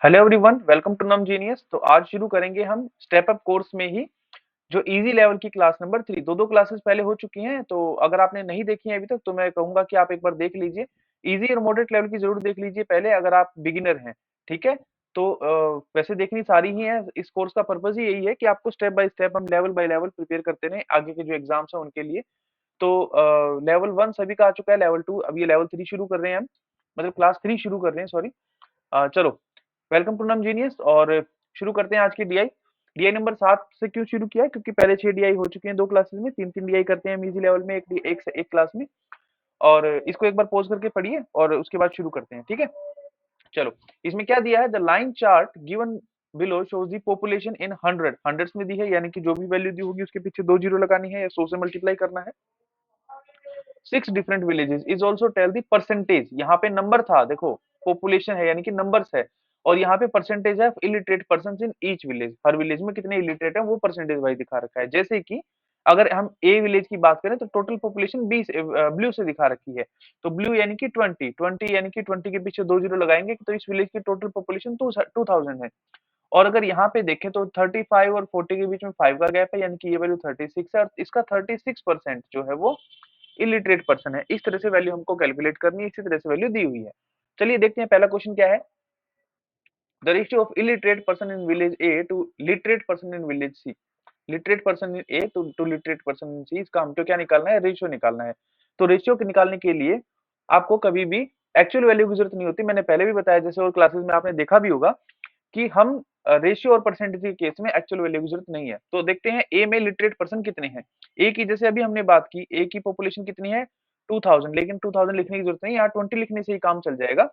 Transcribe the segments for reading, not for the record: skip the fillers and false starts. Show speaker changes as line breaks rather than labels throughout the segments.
Hello everyone, welcome to नम genius. तो आज शुरू करेंगे हम स्टेप अप कोर्स में ही जो इजी लेवल की क्लास नंबर 3। दो क्लासेस पहले हो चुकी हैं, तो अगर आपने नहीं देखी है अभी तक तो मैं कहूंगा कि आप एक बार देख लीजिए। इजी और मॉडरेट लेवल की जरूर देख लीजिए पहले, अगर आप बिगिनर हैं। ठीक है। तो वैसे देखनी सारी ही है। इस कोर्स का पर्पज ही यही है कि आपको स्टेप बाय स्टेप हम लेवल बाय लेवल प्रिपेयर करते रहें आगे के जो एग्जाम्स हैं उनके लिए। तो लेवल 1 सभी का आ चुका है, लेवल 2 अब ये लेवल 3 शुरू कर रहे हैं हम, मतलब क्लास 3 शुरू कर रहे हैं, सॉरी। चलो, वेलकम टू नम जीनियस। और शुरू करते हैं आज की डीआई। डीआई नंबर 7 से क्यों शुरू किया है? क्योंकि पहले 6 डीआई हो चुके हैं दो क्लासेस में, 3-3 डीआई करते हैं हम इजी लेवल में एक क्लास में। और इसको एक बार पॉज करके पढ़िए और उसके बाद शुरू करते हैं, ठीक है? चलो, इसमें क्या दिया है? The line chart given below shows the population in hundreds में दी है, यानी कि जो भी वैल्यू दी होगी उसके पीछे 2 जीरो लगानी है या 100 से मल्टीप्लाई करना है। 6 different villages is also tell the percentage. यहाँ पे नंबर था, देखो पॉपुलेशन है यानी कि नंबर्स है, और यहाँ पे परसेंटेज है illiterate person in each village. Her village में कितने इलिटरेट है वो परसेंटेज वाइज दिखा रखा है। जैसे कि अगर हम ए विलेज की बात करें तो टोटल पॉपुलेशन 20 ब्लू से दिखा रखी है। तो ब्लू यानी कि 20 यानी कि 20 के पीछे 2 जीरो लगाएंगे तो इस विलेज की टोटल पॉपुलेशन 2000 है। और अगर यहाँ पे देखें तो 35 और 40 के बीच में 5 का गैप है, यानी कि ये वैल्यू 36 है, और इसका 36% जो है वो इलिटरेट पर्सन है। इस तरह से वैल्यू हमको कैलकुलेट करनी है, इसी तरह से वैल्यू दी हुई है। चलिए देखते हैं पहला क्वेश्चन क्या है। The ratio of illiterate person in village A to literate person in village C. Literate person in A to literate person in C, इसका हमको क्या निकालना है? रेशियो निकालना है। तो रेशियो के निकालने के लिए आपको कभी भी एक्चुअल वैल्यू की जरूरत नहीं होती। मैंने पहले भी बताया, जैसे और क्लासेस में आपने देखा भी होगा कि हम रेशियो और परसेंटेज के केस में एक्चुअल वैल्यू की जरूरत नहीं है। तो देखते हैं ए में लिटरेट पर्सन कितने हैं। ए की जैसे अभी हमने बात की, ए की पॉपुलेशन कितनी है? 2000, लेकिन 2000 लिखने की जरूरत नहीं, यहाँ 20 लिखने से ही काम चल जाएगा,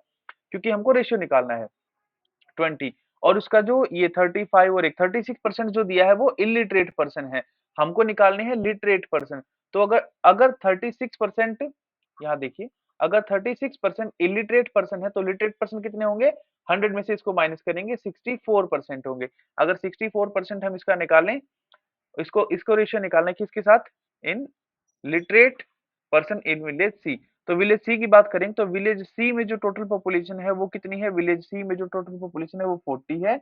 क्योंकि हमको रेशियो निकालना है 20। और उसका जो ये 35 और एक 36% जो दिया है वो इलिटरेट पर्सन है, हमको निकालने हैं लिटरेट पर्सन। तो अगर अगर 36%, यहाँ देखिए, अगर 36% इलिटरेट पर्सन है तो लिटरेट पर्सन कितने होंगे? 100 में से इसको माइनस करेंगे, 64% होंगे। अगर 64% हम इसका निकालें, इसको इसको रेशियो निकालना है किसके साथ? इन लिटरेट पर्सन इन विलेज सी। तो विलेज सी की बात करें तो विलेज सी में जो टोटल पॉपुलेशन है वो कितनी है? विलेज सी में जो टोटल पॉपुलेशन है वो 40 है।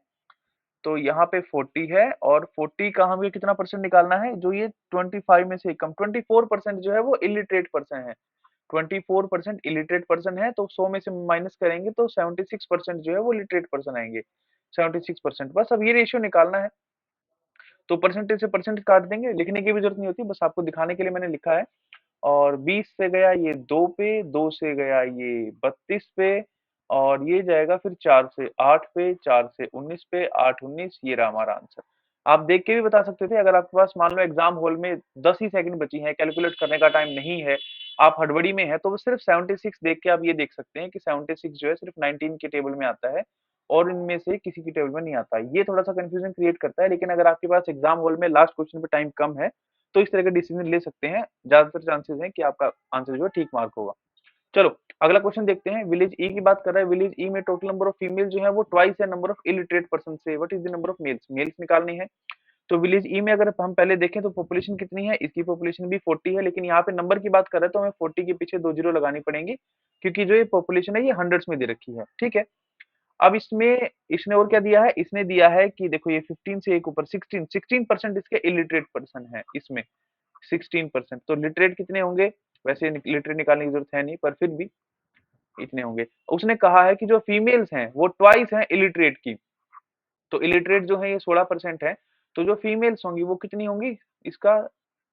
तो यहाँ पे 40 है, और 40 का हमें कितना परसेंट निकालना है? जो ये 25 में से कम 24% जो है वो इलिटरेट पर्सन है। 24% इलिटरेट पर्सन है, तो 100 में से माइनस करेंगे तो 76% जो है वो लिटरेट पर्सन आएंगे। 76%, बस अब ये रेशियो निकालना है। तो परसेंटेज से परसेंटेज काट देंगे, लिखने की भी जरूरत नहीं होती, बस आपको दिखाने के लिए मैंने लिखा है। और 20 से गया ये 2 पे, 2 से गया ये 32 पे, और ये जाएगा फिर 4 से 8 पे, 4 से 19 पे, 8 19, ये रहा हमारा आंसर। आप देख के भी बता सकते थे, अगर आपके पास मान लो एग्जाम हॉल में 10 ही सेकंड बची हैं, कैलकुलेट करने का टाइम नहीं है, आप हड़बड़ी में हैं, तो वो सिर्फ 76 देख के आप ये देख सकते हैं कि 76 जो है सिर्फ 19 के टेबल में आता है और इनमें से किसी की टेबल में नहीं आता है। ये थोड़ा सा कंफ्यूजन क्रिएट करता है, लेकिन अगर आपके पास एग्जाम हॉल में लास्ट क्वेश्चन पे टाइम कम है तो इस तरह का डिसीजन ले सकते हैं। ज्यादातर चांसेस हैं कि आपका आंसर जो है ठीक मार्क होगा। चलो, अगला क्वेश्चन देखते हैं। विलेज ई की बात कर रहा है। विलेज ई में टोटल नंबर ऑफ फीमेल जो है वो ट्वाइस है नंबर ऑफ इलिटरेट पर्सन से। What is the number of males? Males निकालनी है। तो विलेज ई में अगर हम पहले देखें तो पॉपुलेशन कितनी है? इसकी पॉपुलेशन भी 40 है, लेकिन यहाँ पे नंबर की बात कर रहे हैं तो हमें 40 के पीछे 2 जीरो लगानी पड़ेंगी, क्योंकि जो ये पॉपुलेशन है ये हंड्रेड्स में दे रखी है। ठीक है। अब इसमें इसने और क्या दिया है? इसने दिया है कि देखो ये 15 से एक ऊपर 16% इसके इलिटरेट पर्सन है इसमें। 16%, तो लिटरेट कितने होंगे? वैसे लिटरेट निकालने की जरूरत है नहीं, पर फिर भी इतने होंगे। उसने कहा है कि जो फीमेल्स हैं वो ट्वाइस हैं इलिटरेट की। तो इलिटरेट जो है ये 16% है, तो जो फीमेल्स होंगी वो कितनी होंगी? इसका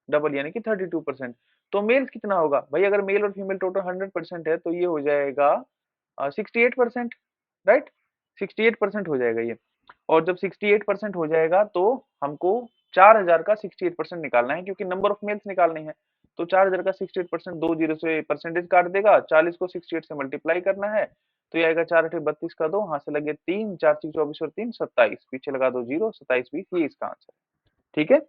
डबल, यानी कि 32%। तो मेल्स कितना होगा भाई? अगर मेल और फीमेल टोटल 100% है तो ये हो जाएगा 68%, राइट? 68% हो जाएगा ये। और जब 68% हो जाएगा तो हमको 4000 का 68% निकालना है, क्योंकि नंबर ऑफ मेल्स निकालने हैं। तो 4000 का 68%, 2 जीरो से परसेंटेज काट देगा, 40 को 68 से मल्टीप्लाई करना है, तो ये आएगा 4 अठे 32 का 2, हाथ से लगे 3, 4 चीज 24 और 3 27, पीछे लगा दो जीरो, 27 20, ये इसका आंसर है। ठीक है।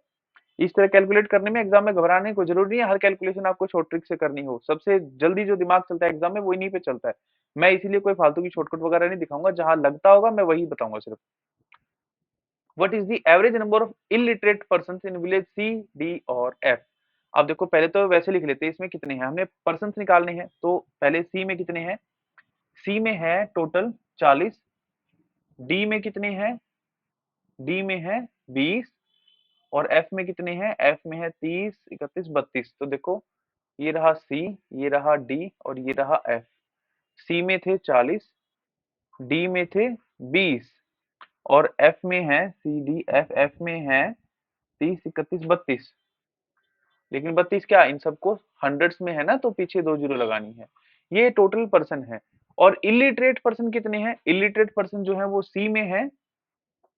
इस तरह कैलकुलेट करने में एग्जाम में घबराने को जरूरी नहीं है, हर कैलकुलेशन आपको शॉर्ट ट्रिक से करनी हो। सबसे जल्दी जो दिमाग चलता है एग्जाम में वो इन्हीं पे चलता है। मैं इसीलिए कोई फालतू की शॉर्टकट वगैरह नहीं दिखाऊंगा, जहां लगता होगा मैं वही बताऊंगा सिर्फ। What is the average number of illiterate person in village C, D और एफ? अब देखो, पहले तो वैसे लिख लेते हैं, इसमें कितने हैं, हमने पर्सन निकालने हैं। तो पहले सी में कितने हैं? सी में है टोटल 40, डी में कितने हैं? डी में है 20 और एफ में कितने हैं? एफ में है 30, 31, 32। तो देखो ये रहा सी, ये रहा डी और ये रहा एफ। सी में थे 40, डी में थे 20 और एफ में है सी डी एफ, एफ में है 30, 31, 32। लेकिन 32 क्या, इन सबको हंड्रेड्स में है ना, तो पीछे 2 जीरो लगानी है। ये टोटल पर्सन है। और इलिटरेट पर्सन कितने हैं? इलिटरेट पर्सन जो है वो सी में है,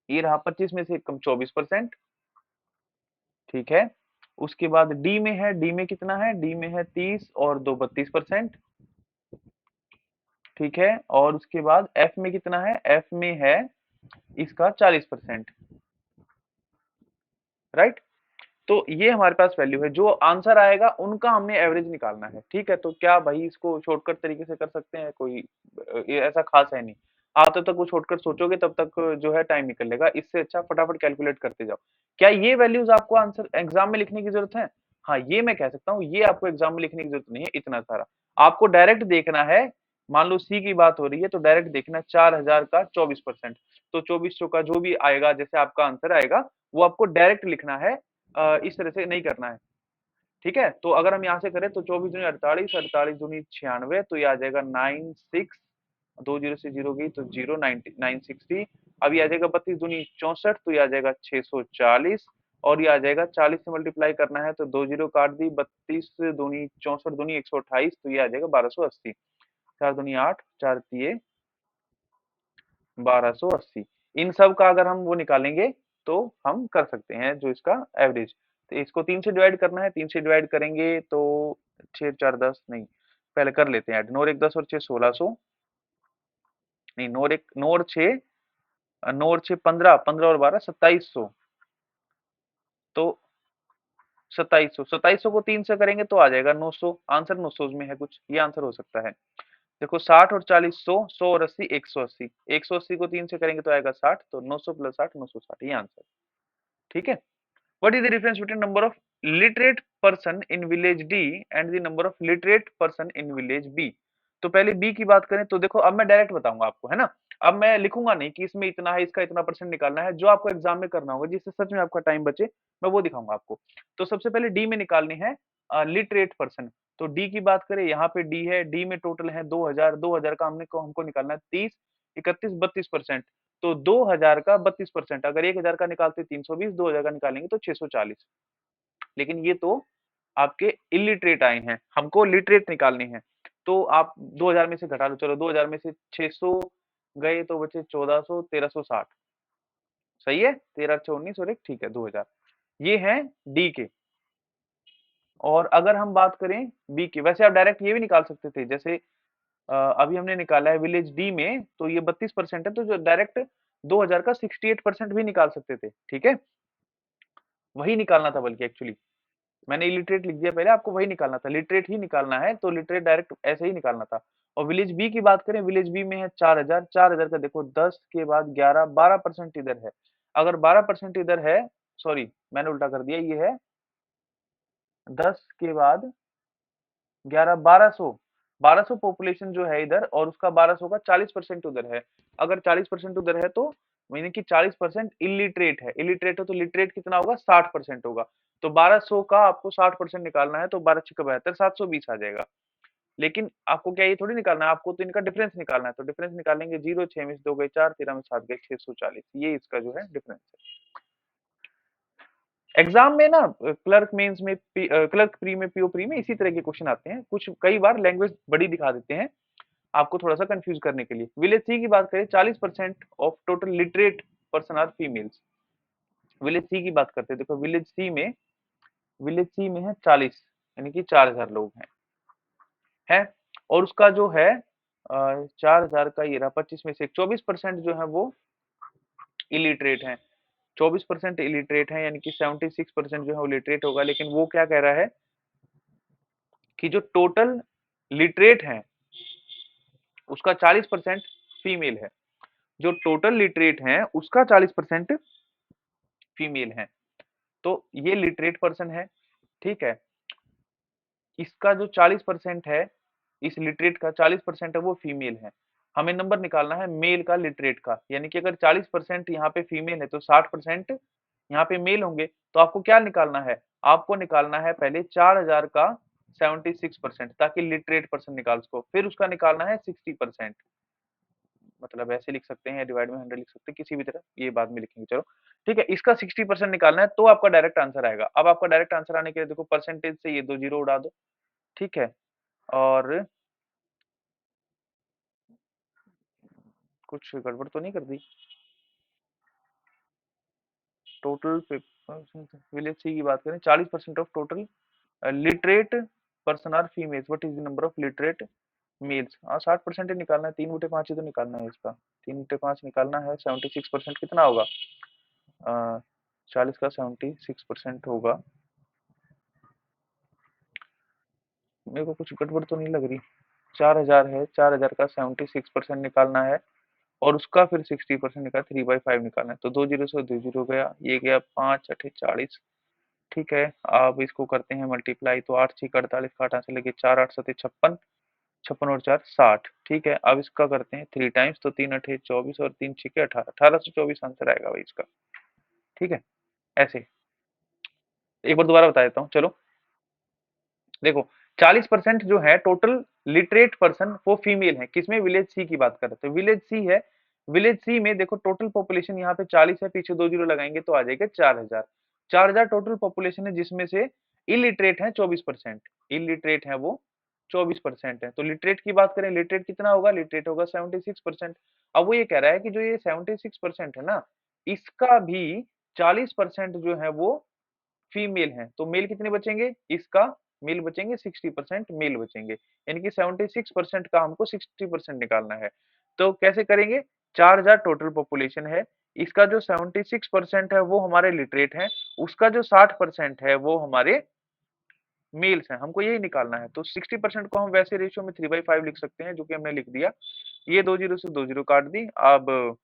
ये रहा 25 में से कम 24%। ठीक है। उसके बाद डी में है, डी में कितना है? डी में है 30 और 2 32%। ठीक है। और उसके बाद एफ में कितना है? एफ में है इसका 40%। राइट। तो ये हमारे पास वैल्यू है। जो आंसर आएगा उनका हमने एवरेज निकालना है। ठीक है। तो क्या भाई इसको शॉर्टकट तरीके से कर सकते हैं? कोई ये ऐसा खास है नहीं। आप तब तक वो शॉर्टकट सोचोगे तब तक जो है टाइम निकल लेगा। इससे अच्छा फटाफट कैलकुलेट करते जाओ। क्या ये वैल्यूज आपको आंसर एग्जाम में लिखने की जरूरत है? हाँ, ये मैं कह सकता हूँ, ये आपको एग्जाम में लिखने की जरूरत नहीं है इतना सारा। आपको डायरेक्ट देखना है। मान लो सी की बात हो रही है तो डायरेक्ट देखना 4000 का 24%। तो 2400 का जो भी आएगा, जैसे आपका आंसर आएगा वो आपको डायरेक्ट लिखना है। इस तरह से नहीं करना है। ठीक है। तो अगर हम यहाँ से करें तो 24 दूनी 48, 48 दूनी 96, तो ये आ जाएगा 96। 2 जीरो से जीरो गई तो जीरो, 960। अब ये आ जाएगा 32 दूनी 64, तो ये आ जाएगा 640। और ये आ जाएगा 40 से मल्टीप्लाई करना है तो 2 जीरो काट दी, 32 दूनी 64 दूनी 128, तो ये आ जाएगा 1280। 4 दूनी 8, 4 तिये 1280। इन सब का अगर हम वो निकालेंगे तो हम कर सकते हैं जो इसका एवरेज। तो इसको 3 से डिवाइड करना है, 3 से डिवाइड करेंगे तो 6 4 10 नहीं, पहले कर लेते हैं ऐड। नौ और एक 10 और 6 1600। नहीं, नौ और 6 15, 15 और 12 2700। तो 2700, 2700 को 3 से करेंगे तो आ जाएगा 900। आंसर 900 में है कुछ, ये आंसर हो सकता है। देखो 60 और 40 100, 100 और 80 180। 180 को 3 से करेंगे तो आएगा 60, तो 900 प्लस 60 960, ये आंसर। ठीक है। What is the difference between number of literate person in village D and the number of literate person in village B? तो पहले B की बात करें तो देखो, अब मैं डायरेक्ट बताऊंगा आपको, है ना। अब मैं लिखूंगा नहीं कि इसमें इतना है, इसका इतना परसेंट निकालना है। जो आपको एग्जाम में करना होगा, जिससे सच में आपका टाइम बचे, मैं वो दिखाऊंगा आपको। तो सबसे पहले डी में निकालने हैं लिटरेट पर्सन। तो डी की बात करें, यहाँ पे डी है, डी में टोटल है 2000। 2000 का हमको निकालना है 30, 31, 32%। तो 2000 का 32%, अगर 1000 का निकालते 320, 2000 का निकालेंगे तो 640। लेकिन ये तो आपके इलिटरेट आए हैं, हमको लिटरेट निकालने हैं। तो आप 2000 में से घटा लो, चलो 2000 में से 600 गए तो बचे 1400, 1360। सही है। 13 अच्छे 19 और एक, ठीक है 2000। ये है डी के। और अगर हम बात करें बी की, वैसे आप डायरेक्ट ये भी निकाल सकते थे। जैसे अभी हमने निकाला है विलेज डी में, तो ये 32% है, तो जो डायरेक्ट 2000 का 68% भी निकाल सकते थे। ठीक है। वही निकालना था, बल्कि एक्चुअली मैंने इलिटरेट लिख दिया पहले, आपको वही निकालना था, लिटरेट ही निकालना है, तो लिटरेट डायरेक्ट ऐसे ही निकालना था। और विलेज बी की बात करें, विलेज बी में है 4000। 4000 का देखो 10 के बाद 11, 12% इधर है। अगर 12% इधर है, सॉरी मैंने उल्टा कर दिया, ये है 10 के बाद 11, 1200। 1200 पॉपुलेशन जो है इधर, और उसका 1200 का 40% उधर है। अगर 40% उधर है तो यानी कि 40% इलिटरेट है। इलिटरेट हो तो लिटरेट कितना होगा? 60% होगा। तो 1200 का आपको 60% निकालना है, तो 12 छक्का 72, 720 आ जाएगा। लेकिन आपको क्या ये थोड़ी निकालना है, आपको तो इनका डिफरेंस निकालना है। तो डिफरेंस निकालेंगे, 0 6 में से 2 गए 4, 13 में 7 गए 640। ये इसका जो है डिफरेंस है। एग्जाम में ना क्लर्क मेंस में, क्लर्क प्री में, पीओ प्री में इसी तरह के क्वेश्चन आते हैं। कुछ कई बार लैंग्वेज बड़ी दिखा देते हैं आपको थोड़ा सा कंफ्यूज करने के लिए। विलेज सी की बात करें, 40% of total literate person are females. Village C की बात करते हैं, देखो विलेज सी में है 40, यानी कि 4000 लोग हैं। और उसका जो है 4000 का ये रहा 25 में से 24% जो है वो इलिटरेट है। 24% इलिटरेट है, यानी कि 76% जो है वो लिटरेट होगा। लेकिन वो क्या कह रहा है कि जो टोटल लिटरेट है उसका 40% फीमेल है। जो टोटल लिटरेट है उसका 40% फीमेल है। तो ये लिटरेट पर्सन है। ठीक है। इसका जो 40% है, इस लिटरेट का 40% है वो फीमेल है। हमें नंबर निकालना है मेल का लिटरेट का, यानी कि अगर 40% यहाँ पे फीमेल है तो 60% यहाँ पे मेल होंगे। तो आपको क्या निकालना है, आपको निकालना है पहले 4000 का 76%, ताकि लिटरेट पर्सन निकाल सको, फिर उसका निकालना है 60%। मतलब ऐसे लिख सकते हैं, डिवाइड में 100 लिख सकते हैं, किसी भी तरह, ये बाद में लिखेंगे चलो। ठीक है, इसका 60% निकालना है तो आपका डायरेक्ट आंसर आएगा। अब आपका डायरेक्ट आंसर आने के लिए देखो परसेंटेज से ये 2 जीरो उड़ा दो। ठीक है, और कुछ गड़बड़ तो नहीं कर दी? टोटल विलेज सी की बात करें, 40% of total literate person are females, what is the number of literate males? हाँ 60% ही निकालना है, 3/5 ही तो निकालना है इसका, 3/5 निकालना है, 76% कितना होगा? 40 का 76% होगा, मेरे को कुछ गड़बड़ तो नहीं लग रही। 4000 है, 4000 का 76% निकालना है, और उसका फिर 60% निकाल 3/5 निकालना है। तो 2 जीरो से 2 जीरो गया, ये गया 5 8 40। ठीक है, अब इसको करते हैं मल्टीप्लाई, तो 8 6 48 का 8 से लेके 4 8 7 56, 56 और 4 60। ठीक है, अब इसका करते हैं 3 टाइम्स, तो 3 8 24 और 3 6 18, 1824 आंसर आएगा भाई इसका। ठीक है, ऐसे एक बार दोबारा बता देता हूँ चलो। देखो 40% जो है टोटल लिटरेट पर्सन वो फीमेल है, किसमें? विलेज सी की बात कर रहे थे, विलेज सी है। विलेज सी में देखो टोटल पॉपुलेशन यहाँ पे 40 है, पीछे 2 जीरो लगाएंगे तो आ जाएगा 4000। 4000 टोटल पॉपुलेशन है, जिसमें से इलिटरेट है 24%, इलिटरेट है वो 24% है। तो लिटरेट की बात करें, लिटरेट कितना होगा? लिटरेट होगा 76%। अब वो ये कह रहा है कि जो ये 76% है ना, इसका भी 40% जो है वो फीमेल हैं, तो मेल कितने बचेंगे? इसका मेल बचेंगे 60%, मेल बचेंगे, यानी कि 76% का हमको 60% निकालना है। तो कैसे करेंगे? 4000 टोटल पॉपुलेशन है, इसका जो 76% है वो हमारे लिटरेट हैं, उसका जो 60% है वो हमारे मेल्स हैं, हमको यही निकालना है। तो 60% को हम वैसे रेशियो में 3/5 लिख सकते हैं, जो कि हमने लिख दिया। ये 2 जीरो से 2 जीरो काट दी। अब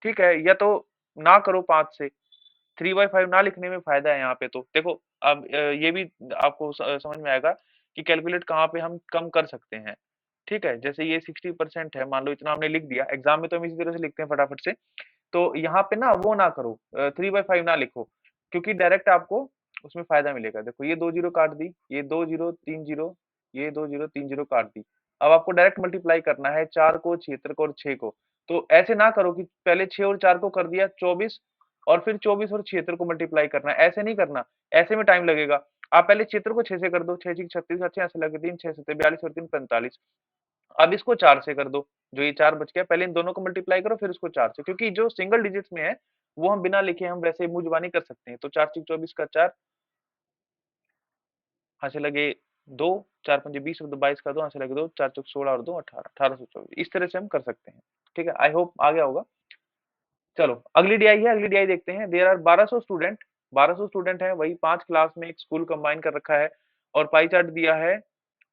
ठीक है, या तो ना करो 5 से, 3/5 ना लिखने में फायदा है यहाँ पे। तो देखो अब ये भी आपको समझ में आएगा कि कैलकुलेट कहाँ पे हम कम कर सकते हैं। ठीक है, जैसे ये 60% है, मान लो इतना हमने लिख दिया, एग्जाम में तो हम इसी तरह से लिखते हैं फटाफट से। तो यहाँ पे ना वो ना करो, 3/5 ना लिखो, क्योंकि डायरेक्ट आपको उसमें फायदा मिलेगा। देखो ये 2 जीरो काट दी, ये 2 जीरो 3 जीरो, ये 2 जीरो 3 जीरो काट दी। अब आपको डायरेक्ट मल्टीप्लाई करना है 4 को, 76 को और 6 को। तो ऐसे ना करो कि पहले 6 और 4 को कर दिया 24, और फिर 24 और 76 को मल्टीप्लाई करना है, ऐसे नहीं करना, ऐसे में टाइम लगेगा। आप पहले 76 को 6 से कर दो, 6 6 36, अच्छे ऐसे लगे, 3 6 7 42 और 3 45। अब इसको 4 से कर दो, जो ये 4 बच गया, पहले इन दोनों को मल्टीप्लाई करो, फिर उसको 4 से, क्योंकि जो सिंगल डिजिट्स में है वो हम बिना लिखे हम वैसे मुंह जुबानी कर सकते हैं। तो 4 6 24 का 4, यहाँ से लगे 2, 4 5 20 और 22 का 2, यहाँ से लगे 2, 4 चौक 16 और 2 18, 1824, इस तरह से हम कर सकते हैं। ठीक है, आई होप आ गया होगा। चलो अगली डीआई है, अगली डीआई देखते हैं। देयर आर 1200 स्टूडेंट, 1200 स्टूडेंट है, वही 5 क्लास में एक स्कूल कंबाइन कर रखा है, और पाई चार्ट दिया है।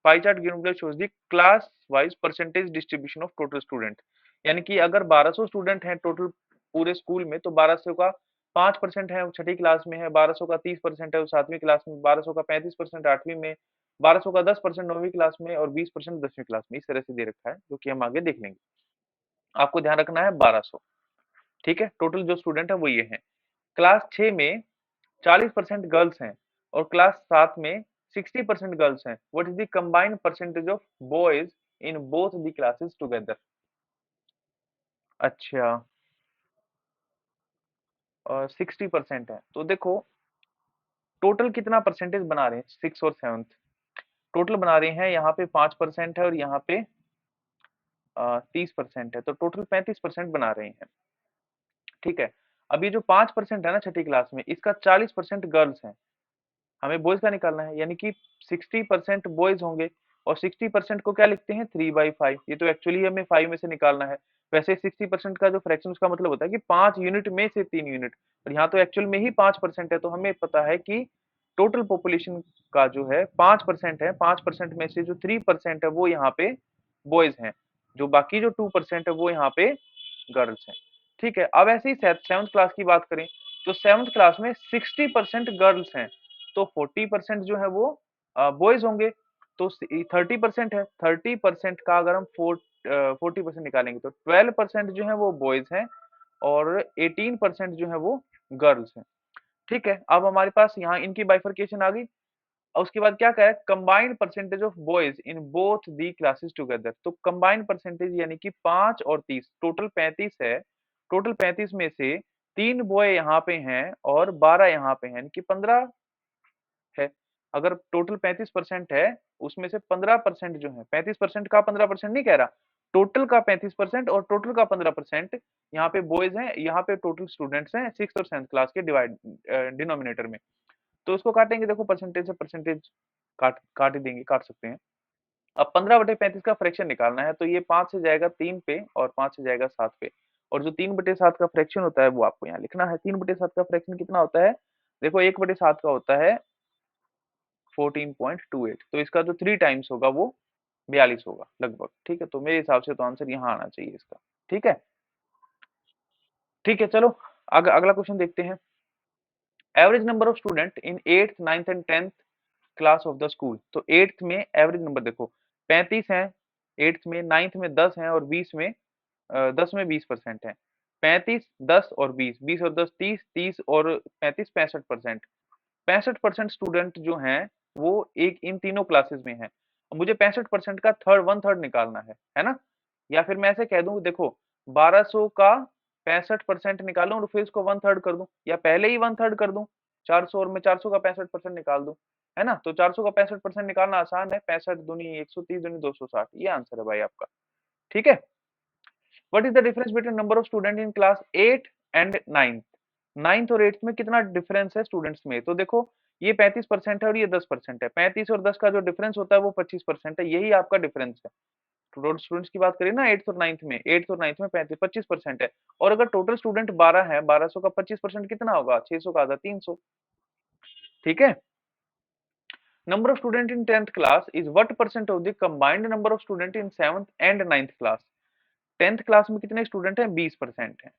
Pie chart given below shows the class wise percentage distribution of total student, यानी कि अगर 1200 स्टूडेंट हैं टोटल पूरे स्कूल में, तो 1200 का 5% है वो छठी क्लास में है, 1200 का 30% है वो 7वीं क्लास में, 1200 का 35% 8वीं में, 1200 का 10% 9वीं क्लास में, और 20% 10वीं क्लास में। इस तरह से दे रखा है, जो कि हम आगे देख लेंगे। आपको ध्यान रखना है 1200। ठीक है, टोटल जो स्टूडेंट है वो ये है। क्लास 6 में 40% गर्ल्स हैं, और क्लास 7 में 60% गर्ल्स हैं। What is the combined percentage of boys in both the classes together? अच्छा, 60% है, तो देखो टोटल कितना परसेंटेज बना रहे हैं, 6 और 7, टोटल बना रहे हैं, यहाँ पे 5% है और यहाँ पे 30% है, तो टोटल 35% बना रहे हैं। ठीक है, अब ये जो 5% है ना छठी क्लास में, इसका 40% गर्ल्स है, हमें बॉयज का निकालना है, यानी कि 60% बॉयज होंगे, और 60% को क्या लिखते हैं 3/5, ये तो एक्चुअली हमें 5 में से निकालना है। वैसे 60% का जो फ्रैक्शन उसका मतलब होता है कि 5 यूनिट में से 3 यूनिट, और यहाँ तो एक्चुअल में ही 5% है, तो हमें पता है कि टोटल पॉपुलेशन का जो है 5% है, 5% में से जो 3% है वो यहाँ पे बॉयज हैं, जो बाकी जो 2% है वो यहाँ पे गर्ल्स हैं। ठीक है, अब ऐसे ही सेवंथ क्लास की बात करें, तो सेवंथ क्लास में 60% गर्ल्स हैं, तो 40% जो है वो बॉयज होंगे, तो 30% है, 30% का अगर हम 40% निकालेंगे तो 12% जो है वो बॉयज हैं और 18% जो है वो गर्ल्स हैं। ठीक है, अब हमारे पास यहाँ इनकी बाइफरकेशन आ गई और उसके बाद क्या कहा है, combined percentage of boys in both the classes together. तो कंबाइंड परसेंटेज यानी कि 5 और 30, टोटल 35 है। टोटल 35 में से 3 बॉय यहाँ पे हैं और 12 यहाँ पे हैं, यानी कि 15 है। अगर टोटल 35% है, उसमें से 15% जो है, 35% का 15% नहीं कह रहा, टोटल का 35% और टोटल का 15% यहाँ पे बॉयज हैं, यहाँ पे टोटल स्टूडेंट्स हैं 6th और 7th क्लास के डिवाइड डिनोमिनेटर में। तो उसको काटेंगे, देखो परसेंटेज से परसेंटेज काट काट ही देंगे, काट सकते हैं। अब 15/35 का फ्रैक्शन निकालना है, तो ये 5 से जाएगा 3 पे और 5 से जाएगा 7 पे, और जो 3/7 का फ्रैक्शन होता है वो आपको यहाँ लिखना है। 3/7 का फ्रैक्शन कितना होता है, देखो 1/7 का होता है 14.28, तो इसका जो 3 टाइम्स होगा वो 42 होगा लगभग। ठीक है, तो मेरे हिसाब से तो आंसर यहाँ आना चाहिए इसका। ठीक है, ठीक है, चलो अगला क्वेश्चन देखते हैं। Average number of student in 8th 9th and 10th class of the school. तो 8th में एवरेज नंबर देखो 35 है, 8th में, 9th में 10 है और 20 में 10 में 20% है। 35, 10 और 20, 20 और 10 30, 30 और 35 65%। 65% स्टूडेंट जो हैं वो एक इन तीनों क्लासेस में हैं। मुझे 65% का थर्ड 1/3 निकालना है ना? या फिर मैं ऐसे कह दूं, देखो 1200 का 65% निकालूं और फिर इसको 1/3 कर दूं, या पहले ही 1/3 कर दूं 400 और मैं 400 का 65% निकाल दूं, है ना? तो 400 का 65% निकालना आसान है, 65 दूनी 130 दूनी 260, ये आंसर है भाई आपका। ठीक है, what is the difference between number of student in class 8 and 9th? 9th और 8th में कितना डिफरेंस है स्टूडेंट्स में? तो देखो ये 35% है और ये 10% है, 35 और 10 का जो डिफरेंस होता है वो 25% है, यही आपका डिफरेंस है। टोटल स्टूडेंट्स की बात करें ना 8th और 9th में, 8th और 9th में 25% है, और अगर टोटल स्टूडेंट 12 है, 1200 का 25% कितना होगा, 600 का आधा 300। ठीक है, number of student in 10th class is what percent of the combined number of student in 7th and 9th class? 10th class में कितने स्टूडेंट हैं, 20% है।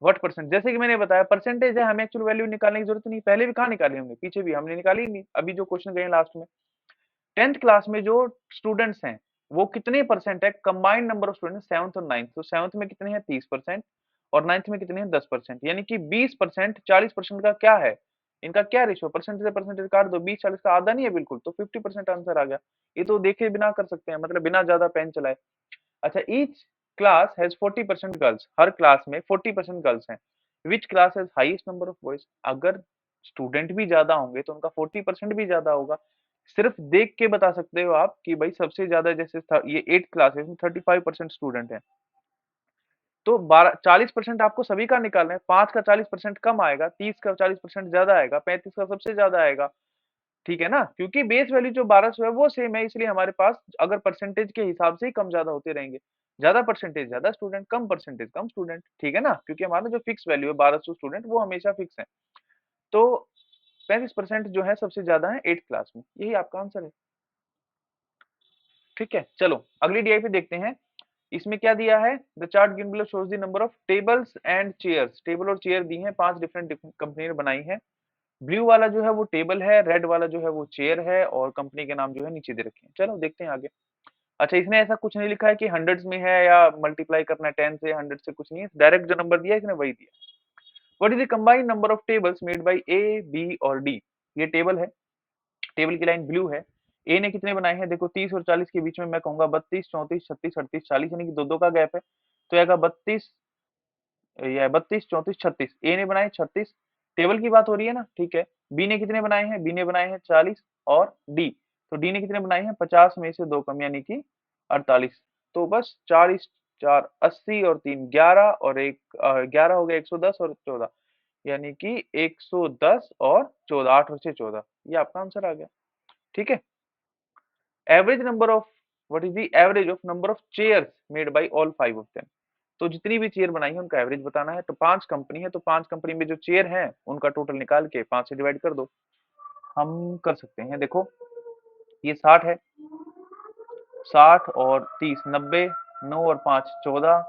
व्हाट परसेंट, जैसे कि मैंने बताया परसेंटेज है, हमें एक्चुअल वैल्यू निकालने की जरूरत नहीं, पहले भी कहाँ निकाली हमने, पीछे भी हमने निकाली नहीं, अभी जो क्वेश्चन गए लास्ट में। 10th क्लास में जो स्टूडेंट्स हैं वो कितने परसेंट है, combined number of student 7th और 9th, तो 7th में कितने हैं 30% और 9th में कितने हैं 10%, यानी कि 20% 40% का क्या है, इनका क्या रेशियो, परसेंटेज से परसेंटेज काट दो, 20 40 का आधा नहीं है बिल्कुल, तो 50% आंसर आ गया। ये तो देखे बिना कर सकते हैं, मतलब बिना ज्यादा पेन चलाए। अच्छा, each class has 40% girls, her class में 40% गर्ल्स हैं। Which class has highest number of boys? अगर स्टूडेंट भी ज्यादा होंगे तो उनका 40% भी ज्यादा होगा। सिर्फ देख के बता सकते हो आप कि भाई सबसे ज्यादा, जैसे ये 8th क्लास है, इसमें 35% स्टूडेंट है, तो 40% आपको सभी का निकालना है। 5 का 40% कम आएगा, 30 का 40% ज्यादा आएगा, 35 का सबसे ज्यादा आएगा। ठीक है ना, क्योंकि बेस वैल्यू जो 1200 है वो सेम है, इसलिए हमारे पास अगर परसेंटेज के हिसाब से ही कम ज्यादा होते रहेंगे, ज्यादा परसेंटेज ज्यादा स्टूडेंट, कम परसेंटेज कम स्टूडेंट। ठीक है ना, क्योंकि हमारा जो फिक्स वैल्यू है 1200 स्टूडेंट वो हमेशा फिक्स है। तो 35% जो है सबसे ज्यादा है 8th क्लास में, यही आपका आंसर है। ठीक है, चलो अगली डीआई पे देखते हैं। इसमें क्या दिया है, the chart given below shows the number of tables and chairs. Table और चेयर दी है, 5 डिफरेंट कंपनी ने बनाई है। ब्लू वाला जो है वो टेबल है, रेड वाला जो है वो चेयर है, और कंपनी के नाम जो है नीचे दे रखे हैं। चलो देखते हैं आगे। अच्छा, इसमें ऐसा कुछ नहीं लिखा है कि हंड्रेड्स में है या मल्टीप्लाई करना है 10 से, 100 से, कुछ नहीं है, डायरेक्ट जो नंबर दिया है इसने वही दिया। What is the combined number of tables made by A, B और डी? ये टेबल है, टेबल की लाइन ब्लू है। ए ने कितने बनाए हैं, देखो 30 और 40 के बीच में मैं कहूंगा 32 34 36 38 40, यानी कि दो दो का गैप है, तो आएगा 32, या 32 34 36, ए ने बनाए 36। टेबल की बात हो रही है ना, ठीक है। बी ने कितने बनाए हैं, बी ने बनाए हैं 40, और डी, तो डी ने कितने बनाए हैं 50 में से दो कम, यानी कि 48। तो बस 40 4 80 और 3 11 और एक 11 हो गया, 110 और 14, यानी कि 110 और 14, 8 और 6 14, ये आपका आंसर आ गया। ठीक है, average number of, what is the average of number of chairs made by all 5 of them? तो जितनी भी चेयर बनाई है उनका एवरेज बताना है। तो 5 कंपनी है, तो 5 कंपनी में जो चेयर है उनका टोटल निकाल के 5 से डिवाइड कर दो। हम कर सकते हैं, देखो ये 60 है, 60 और 30 90, 9 और 5 14,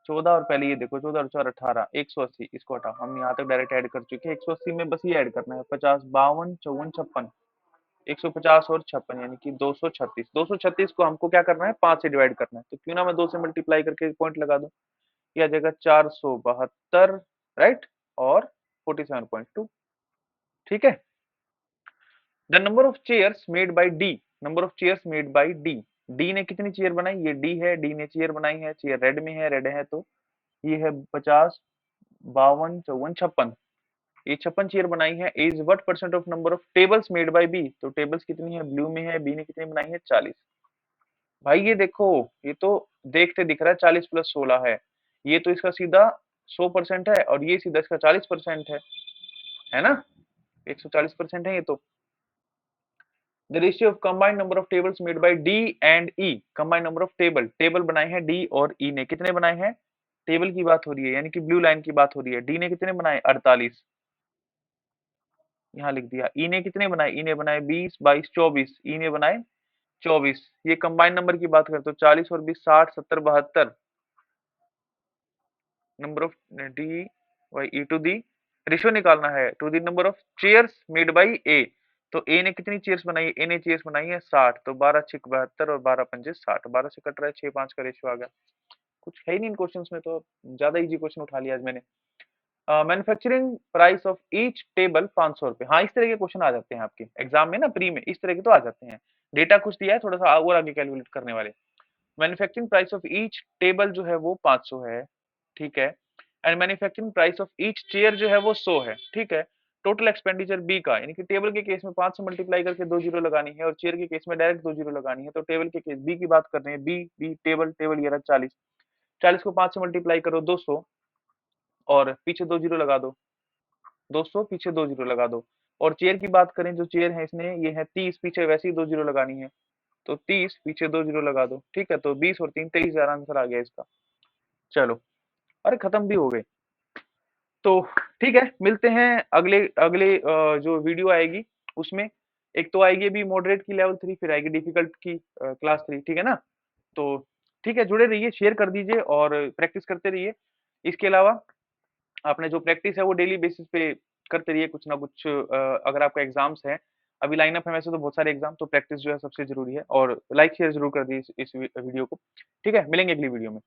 14 और पहले ये देखो 14 और 4 18, 180, इसको हटाओ, हम यहाँ तक डायरेक्ट ऐड कर चुके हैं। 180 में बस ये ऐड करना है, 50 52 54 56, 150 और 56 यानी कि 236। 236 को हमको क्या करना है, 5 से डिवाइड करना है, तो क्यों ना मैं 2 से मल्टीप्लाई करके पॉइंट लगा दूं। ये आ जाएगा 472, राइट, और 47.2। ठीक है। The number of chairs made by D, number of chairs made by D, D ने कितनी चेयर बनाई, ये डी है, डी ने चेयर बनाई है, चेयर रेड में है, रेड है तो ये है 50, 52, 54, 56, ये 56 चेयर बनाई है। Is what percent of number of tables made by B, तो टेबल्स कितनी है, ब्लू में है, बी ने कितनी बनाई है, 40। भाई ये देखो, ये तो देखते दिख रहा है 40 प्लस 16 है, ये तो इसका सीधा 100% है, और ये सीधा इसका 40% है ना, 140% है ये तो। The ratio of combined number of tables made bye D and E, combined number of table, table बनाए हैं डी और ई ने, कितने बनाए हैं, टेबल की बात हो रही है यानी कि ब्लू लाइन की बात हो रही है, डी ने कितने बनाए 48, यहाँ लिख दिया। ई ने कितने बनाए, ई ने बनाए 20, 22, 24, ई ने बनाए 24। ये कंबाइंड नंबर की बात करें तो 40 और 20 60, 70, 72, number of D by E to the, ratio निकालना है to the number of chairs made by A, तो ए ने कितनी चेयर्स बनाई, ए ने चेयर्स बनाई है 60, तो 12 6 72 और 12 पंजे 60, 12 से कट रहा है 6 5 का रेशियो आ गया। कुछ है ही नहीं इन क्वेश्चंस में, तो ज्यादा इजी क्वेश्चन उठा लिया आज मैंने। Manufacturing price of each table 500 रुपए, हाँ इस तरह के क्वेश्चन आ जाते हैं आपके एग्जाम में ना, प्री में इस तरह के तो आ जाते हैं। डेटा कुछ दिया है, थोड़ा सा और आगे कैलकुलेट करने वाले। Manufacturing price of each table जो है वो 500 है, ठीक है, and manufacturing price of each chair जो है वो 100 है, ठीक है। टोटल एक्सपेंडिचर बी का, यानी कि टेबल के केस में 5 से मल्टीप्लाई करके 2 जीरो लगानी है, और चेयर के केस में डायरेक्ट 2 जीरो लगानी है, तो टेबल के केस बी की बात कर रहे हैं, बी बी टेबल, टेबल ये रहा 40, 40 को 5 से मल्टीप्लाई करो 200, और पीछे 2 जीरो लगा दो, 200 पीछे 2 जीरो लगा दो। और चेयर की बात करें, जो चेयर है इसने ये है 30, पीछे वैसे ही 2 जीरो लगानी है, तो 30 पीछे 2 जीरो लगा दो, ठीक है, तो 20 और 3 23,000 आंसर आ गया इसका। चलो, अरे खत्म भी हो गए। तो ठीक है, मिलते हैं अगले अगले जो वीडियो आएगी उसमें। एक तो आएगी अभी मॉडरेट की लेवल 3, फिर आएगी डिफिकल्ट की क्लास 3, ठीक है ना। तो ठीक है, जुड़े रहिए, शेयर कर दीजिए और प्रैक्टिस करते रहिए। इसके अलावा आपने जो प्रैक्टिस है वो डेली बेसिस पे करते रहिए, कुछ ना कुछ अगर आपका एग्जाम्स है, अभी लाइनअप है वैसे तो बहुत सारे एग्जाम, तो प्रैक्टिस जो है सबसे जरूरी है, और लाइक शेयर जरूर कर दीजिए इस वीडियो को। ठीक है, मिलेंगे अगली वीडियो में।